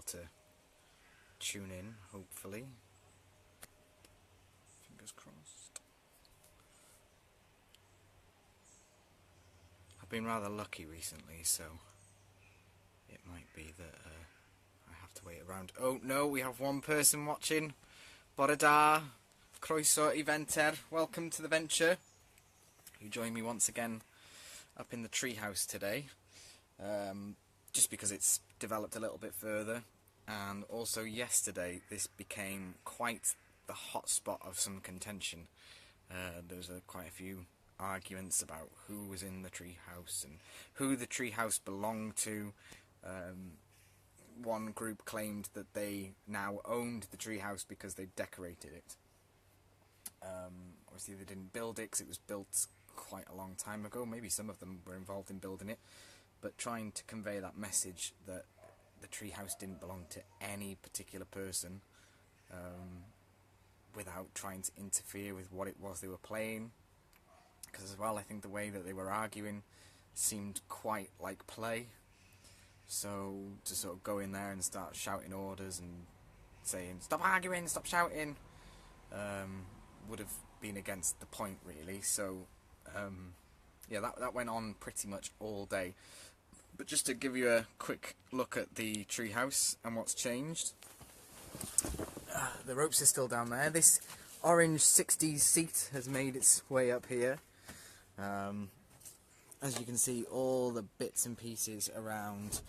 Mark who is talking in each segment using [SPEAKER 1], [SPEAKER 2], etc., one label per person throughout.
[SPEAKER 1] to tune in, hopefully. Fingers crossed. I've been rather lucky recently, so it might be that I have to wait around. Oh no, we have one person watching. Bore da, croeso I venter. Welcome to the venture. You join me once again up in the treehouse today. Just because it's developed a little bit further, and also yesterday this became quite the hot spot of some contention. There was quite a few arguments about who was in the treehouse and who the treehouse belonged to. One group claimed that they now owned the treehouse because they decorated it. Obviously they didn't build it because it was built quite a long time ago. Maybe some of them were involved in building it, but trying to convey that message that the treehouse didn't belong to any particular person, without trying to interfere with what it was they were playing. Because as well, I think the way that they were arguing seemed quite like play. So to sort of go in there and start shouting orders and saying, "Stop arguing, stop shouting," would have been against the point, really. So yeah, that went on pretty much all day. But just to give you a quick look at the treehouse and what's changed. The ropes are still down there. This orange 60s seat has made its way up here. As you can see, all the bits and pieces around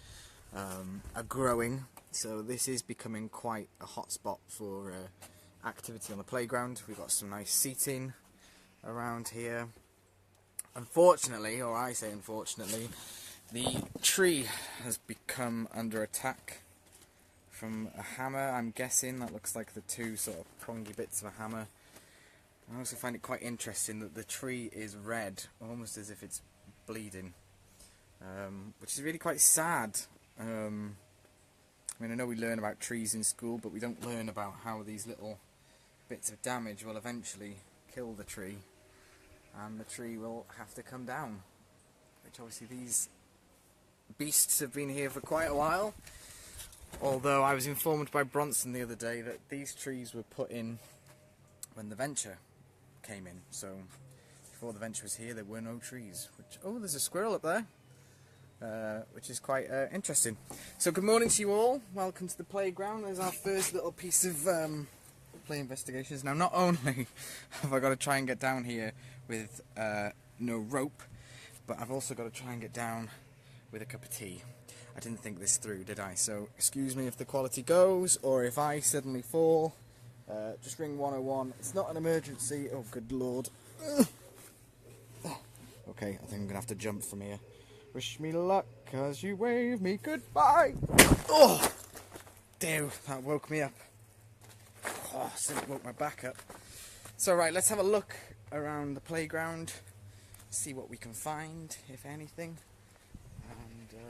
[SPEAKER 1] are growing. So this is becoming quite a hot spot for activity on the playground. We've got some nice seating around here. Unfortunately, or I say unfortunately, the tree has become under attack from a hammer. I'm guessing that looks like the two sort of prongy bits of a hammer. I also find it quite interesting that the tree is red, almost as if it's bleeding, which is really quite sad. I mean, I know we learn about trees in school, but we don't learn about how these little bits of damage will eventually kill the tree, and the tree will have to come down, which obviously these beasts have been here for quite a while. Although I was informed by Bronson the other day that these trees were put in when the venture came in. So before the venture was here, there were no trees. Which, oh, there's a squirrel up there, which is quite interesting. So good morning to you all. Welcome to the playground. There's our first little piece of play investigations. Now, not only have I got to try and get down here with no rope, but I've also got to try and get down with a cup of tea. I didn't think this through, did I? So excuse me if the quality goes, or if I suddenly fall. Just ring 101. It's not an emergency. Oh, good lord. Okay, I think I'm going to have to jump from here. Wish me luck as you wave me goodbye. Oh, dear, that woke me up. Oh, it woke my back up. So right, let's have a look around the playground, see what we can find, if anything. And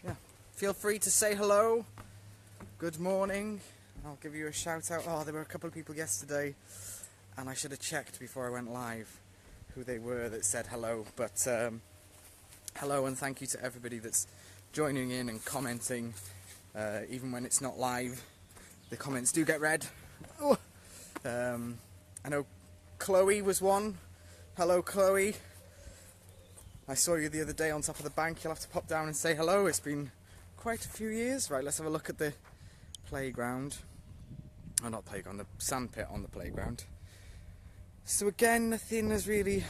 [SPEAKER 1] yeah, feel free to say hello. Good morning. I'll give you a shout out. Oh, there were a couple of people yesterday, and I should have checked before I went live who they were that said hello. But hello, and thank you to everybody that's joining in and commenting, even when it's not live. The comments do get read. Oh. I know Chloe was one. Hello, Chloe. I saw you the other day on top of the bank. You'll have to pop down and say hello. It's been quite a few years. Right, let's have a look at the playground. Oh, not playground, the sandpit on the playground. So again, nothing has really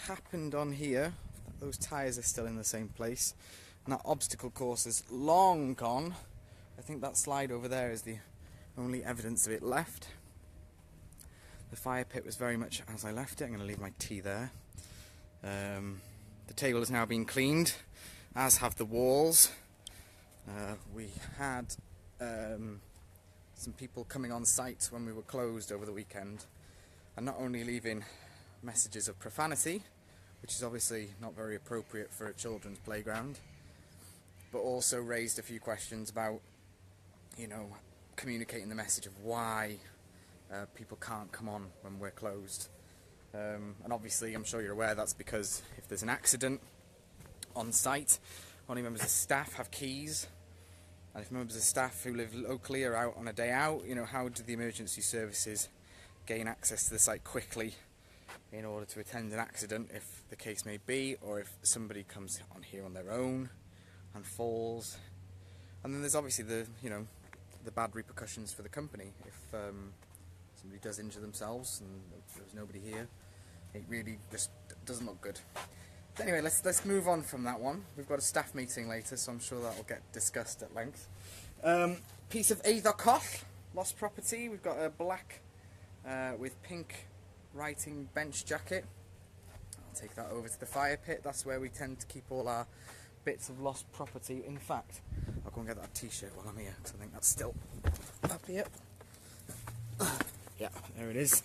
[SPEAKER 1] happened on here. Those tyres are still in the same place. And that obstacle course is long gone. I think that slide over there is the only evidence of it left. The fire pit was very much as I left it. I'm going to leave my tea there. The table has now been cleaned, as have the walls. We had some people coming on site when we were closed over the weekend, and not only leaving messages of profanity, which is obviously not very appropriate for a children's playground, but also raised a few questions about, you know, communicating the message of why people can't come on when we're closed. And obviously, I'm sure you're aware, that's because if there's an accident on site, only members of staff have keys. And if members of staff who live locally are out on a day out, you know, how do the emergency services gain access to the site quickly in order to attend an accident, if the case may be, or if somebody comes on here on their own and falls. And then there's obviously the, you know, the bad repercussions for the company if somebody does injure themselves and there's nobody here. It really just doesn't look good. But anyway, let's move on from that one. We've got a staff meeting later, so I'm sure that will get discussed at length. Piece of Eithercoth, lost property. We've got a black with pink writing bench jacket. I'll take that over to the fire pit. That's where we tend to keep all our bits of lost property. In fact, I'll go and get that t-shirt while I'm here, because I think that's still up here. Yeah, there it is.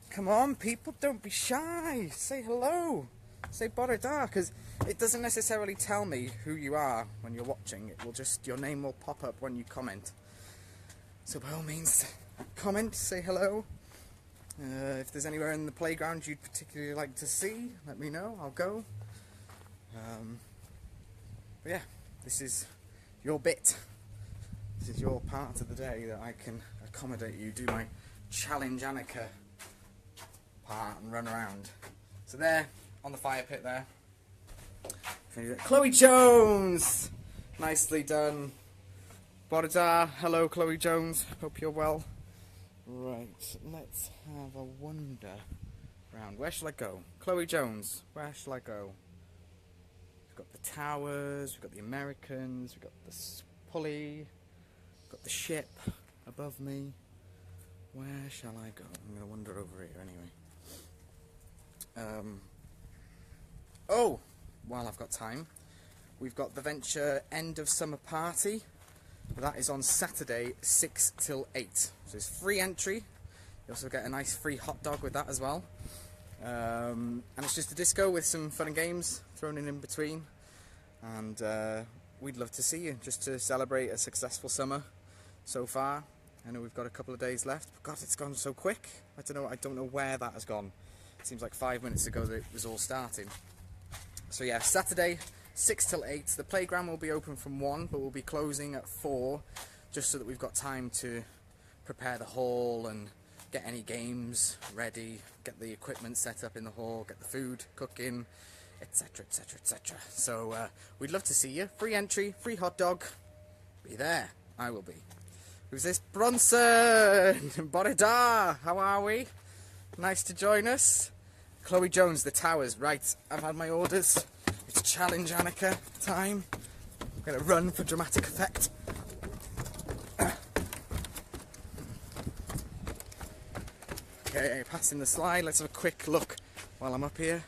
[SPEAKER 1] Come on, people, don't be shy. Say hello. Say Bore Da, because it doesn't necessarily tell me who you are when you're watching. It will just, your name will pop up when you comment. So by all means, comment, say hello. If there's anywhere in the playground you'd particularly like to see, let me know, I'll go. But yeah, this is your bit. This is your part of the day that I can accommodate you, do my challenge Annika part and run around. So there, on the fire pit there. Chloe Jones! Nicely done. Bore Da, hello Chloe Jones, hope you're well. Right, let's have a wander round. Where shall I go? Chloe Jones, where shall I go? We've got the towers, we've got the Americans, we've got the pulley, we've got the ship above me. Where shall I go? I'm going to wander over here anyway. Oh, while I've got time, we've got the Venture End of Summer Party. That is on Saturday, 6 till 8. So it's free entry. You also get a nice free hot dog with that as well. And it's just a disco with some fun and games thrown in between. And we'd love to see you, just to celebrate a successful summer so far. I know we've got a couple of days left, but God, it's gone so quick. I don't know where that has gone. It seems like 5 minutes ago that it was all starting. So yeah, Saturday, 6 till 8. The playground will be open from 1, but we'll be closing at 4, just so that we've got time to prepare the hall and get any games ready, get the equipment set up in the hall, get the food cooking, etc, etc, etc. So we'd love to see you. Free entry, free hot dog. Be there. I will be. Who's this? Bronson! Bore Da! How are we? Nice to join us. Chloe Jones, the towers. Right, I've had my orders. It's challenge Annika time. I'm going to run for dramatic effect. Okay, passing the slide. Let's have a quick look while I'm up here.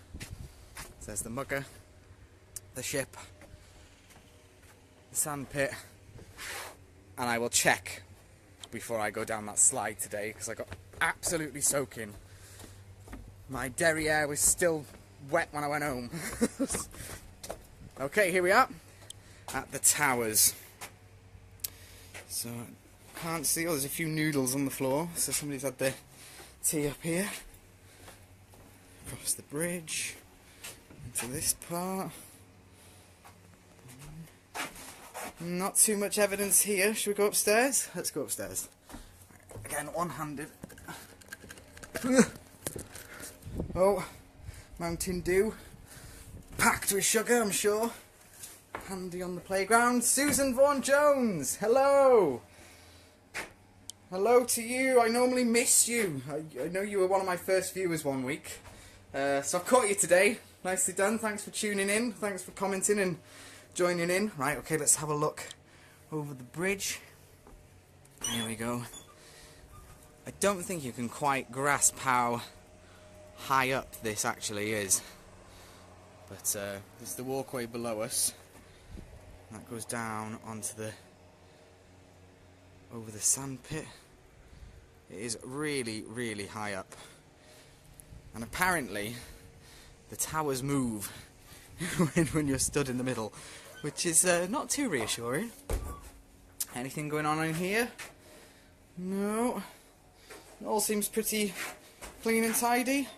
[SPEAKER 1] There's the mugger, the ship, the sand pit, and I will check before I go down that slide today, because I got absolutely soaking. My derriere was still wet when I went home. Okay, here we are at the towers. So can't see. Oh, there's a few noodles on the floor. So somebody's had their tea up here. Across the bridge into this part. Not too much evidence here. Should we go upstairs? Let's go upstairs. Again, one-handed. Oh, Mountain Dew. Packed with sugar, I'm sure. Handy on the playground. Susan Vaughan-Jones, hello! Hello to you. I normally miss you. I know you were one of my first viewers one week. So I've caught you today. Nicely done. Thanks for tuning in. Thanks for commenting and joining in. Right, okay, let's have a look over the bridge. Here we go. I don't think you can quite grasp how high up this actually is. But this is the walkway below us. That goes down onto the over the sand pit. It is really, really high up. And apparently the towers move when you're stood in the middle, which is not too reassuring. Anything going on in here? No. It all seems pretty clean and tidy.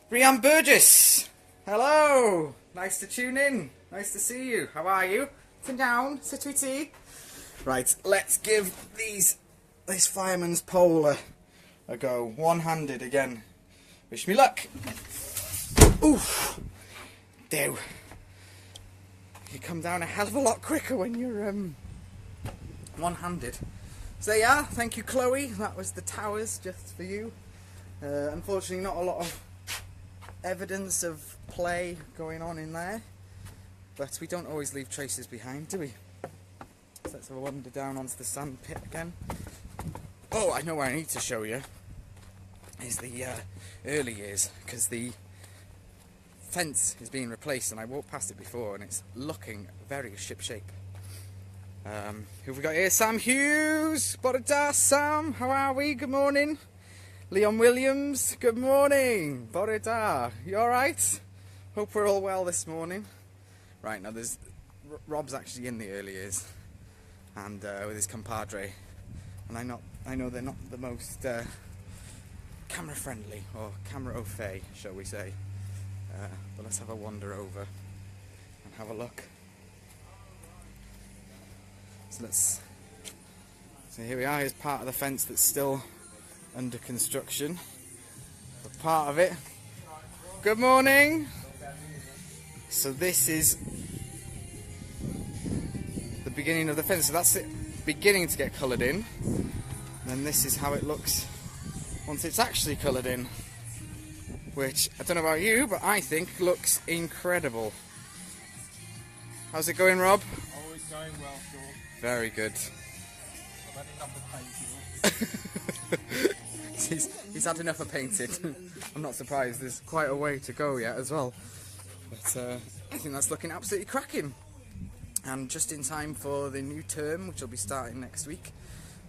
[SPEAKER 1] Brianne Burgess! Hello! Nice to tune in. Nice to see you. How are you? Sit down, sit with tea. Right, let's give this fireman's pole a go. One-handed again. Wish me luck. Oof. Do. You come down a hell of a lot quicker when you're one-handed. So there you are. Thank you, Chloe. That was the towers just for you. Unfortunately, not a lot of evidence of play going on in there, but we don't always leave traces behind, do we? So let's have a wander down onto the sand pit again. Oh, I know where I need to show you is the early years, because the fence is being replaced and I walked past it before and it's looking very ship-shape. Who have we got here? Sam Hughes! Borada, Sam, how are we? Good morning. Leon Williams, good morning. Borada, you alright? Hope we're all well this morning. Right, now Rob's actually in the early years and with his compadre, and I know they're not the most camera friendly or camera au fait, shall we say, but let's have a wander over and have a look. So here we are. Here's part of the fence that's still under construction, but part of it. Good morning. So this is the beginning of the fence, so that's it beginning to get coloured in. Then this is how it looks once it's actually coloured in, which I don't know about you, but I think looks incredible. How's it going, Rob?
[SPEAKER 2] Always going well, Sean.
[SPEAKER 1] Very good.
[SPEAKER 2] I've had enough of painting.
[SPEAKER 1] he's had enough of painting. I'm not surprised. There's quite a way to go yet as well. But I think that's looking absolutely cracking. And just in time for the new term, which will be starting next week.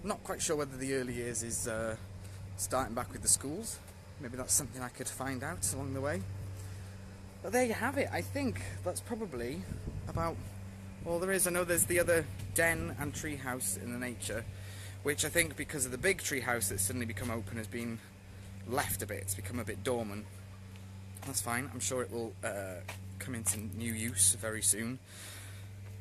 [SPEAKER 1] I'm not quite sure whether the early years is starting back with the schools. Maybe that's something I could find out along the way. But there you have it. I think that's probably about all there is. I know there's the other den and treehouse in the nature, which I think because of the big treehouse that's suddenly become open has been left a bit. It's become a bit dormant. That's fine. I'm sure it will come into new use very soon.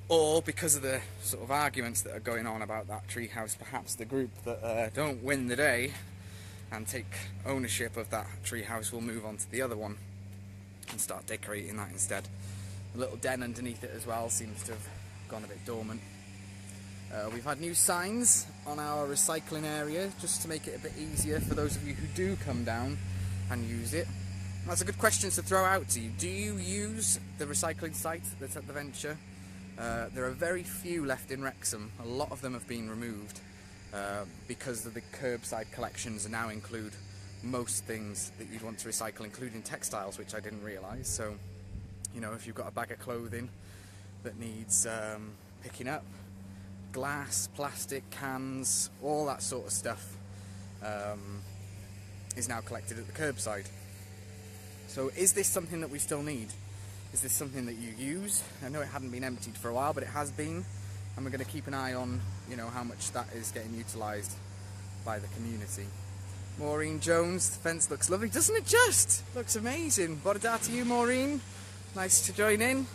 [SPEAKER 1] Or because of the sort of arguments that are going on about that treehouse, perhaps the group that don't win the day and take ownership of that treehouse will move on to the other one and start decorating that instead. The little den underneath it as well seems to have gone a bit dormant. We've had new signs on our recycling area just to make it a bit easier for those of you who do come down and use it. And that's a good question to throw out to you. Do you use the recycling site that's at the Venture? There are very few left in Wrexham. A lot of them have been removed because of the curbside collections now include most things that you'd want to recycle, including textiles, which I didn't realise. So, you know, if you've got a bag of clothing that needs picking up, glass, plastic, cans, all that sort of stuff is now collected at the curbside. So is this something that we still need? Is this something that you use? I know it hadn't been emptied for a while, but it has been, and we're going to keep an eye on, you know, how much that is getting utilised by the community. Maureen Jones, the fence looks lovely, doesn't it just? Looks amazing. Borada to you, Maureen. Nice to join in.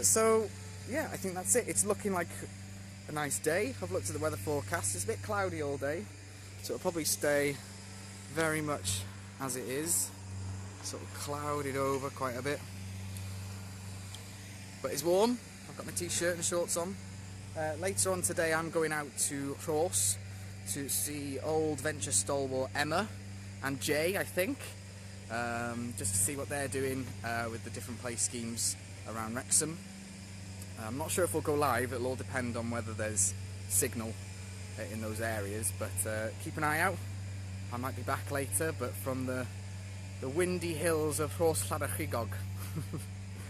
[SPEAKER 1] So, yeah, I think that's it. It's looking like a nice day. I've looked at the weather forecast. It's a bit cloudy all day, so it'll probably stay very much as it is. Sort of clouded over quite a bit. But it's warm. I've got my t-shirt and shorts on. Later on today I'm going out to Horse to see old Venture stalwart Emma and Jay, I think, just to see what they're doing with the different play schemes around Wrexham. I'm not sure if we'll go live. It'll all depend on whether there's signal in those areas, but keep an eye out. I might be back later, but from the windy hills of Horse Llanachigog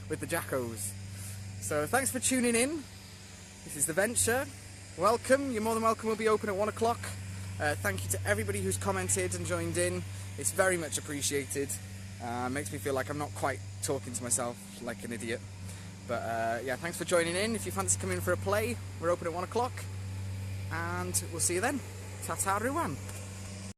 [SPEAKER 1] with the jackos. So thanks for tuning in. This is The Venture. Welcome. You're more than welcome. We'll be open at 1 o'clock. Thank you to everybody who's commented and joined in. It's very much appreciated. Makes me feel like I'm not quite talking to myself like an idiot. But yeah, thanks for joining in. If you fancy coming for a play, we're open at 1 o'clock. And we'll see you then. Ta-ta, everyone.